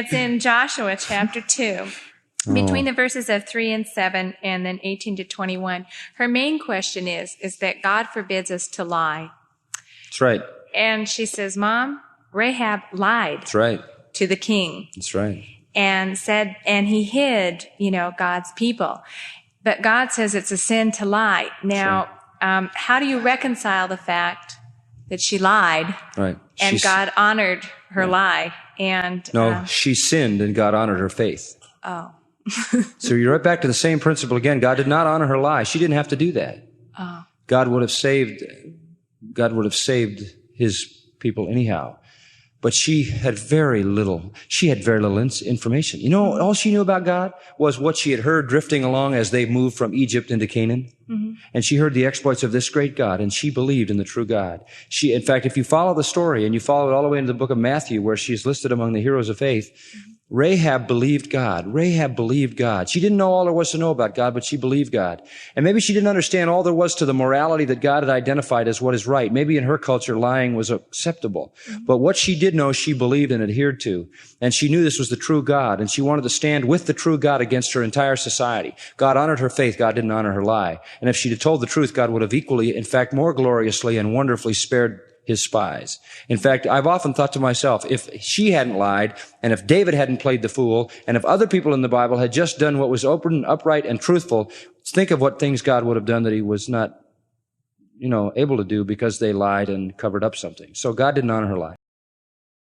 It's in Joshua chapter 2, between the verses of 3 and 7 and then 18 to 21. Her main question is that God forbids us to lie. That's right. And she says, Mom, Rahab lied. That's right. To the king. That's right. And said, and he hid, God's people. But God says it's a sin to lie. Now, how do you reconcile the fact that she lied, right? And God honored her lie? And no, she sinned, and God honored her faith. Oh, so you're right back to the same principle again. God did not honor her lie. She didn't have to do that. Oh, God would have saved His people anyhow. But she had very little information. All she knew about God was what she had heard drifting along as they moved from Egypt into Canaan. Mm-hmm. And she heard the exploits of this great God, and she believed in the true God. In fact, if you follow the story and you follow it all the way into the book of Matthew, where she's listed among the heroes of faith, Rahab believed God. Rahab believed God. She didn't know all there was to know about God, but she believed God. And maybe she didn't understand all there was to the morality that God had identified as what is right. Maybe in her culture, lying was acceptable. Mm-hmm. But what she did know, she believed and adhered to. And she knew this was the true God, and she wanted to stand with the true God against her entire society. God honored her faith. God didn't honor her lie. And if she'd have told the truth, God would have equally, in fact, more gloriously and wonderfully spared His spies. In fact, I've often thought to myself, if she hadn't lied, and if David hadn't played the fool, and if other people in the Bible had just done what was open, upright, and truthful, think of what things God would have done that He was not, able to do because they lied and covered up something. So God didn't honor her lie.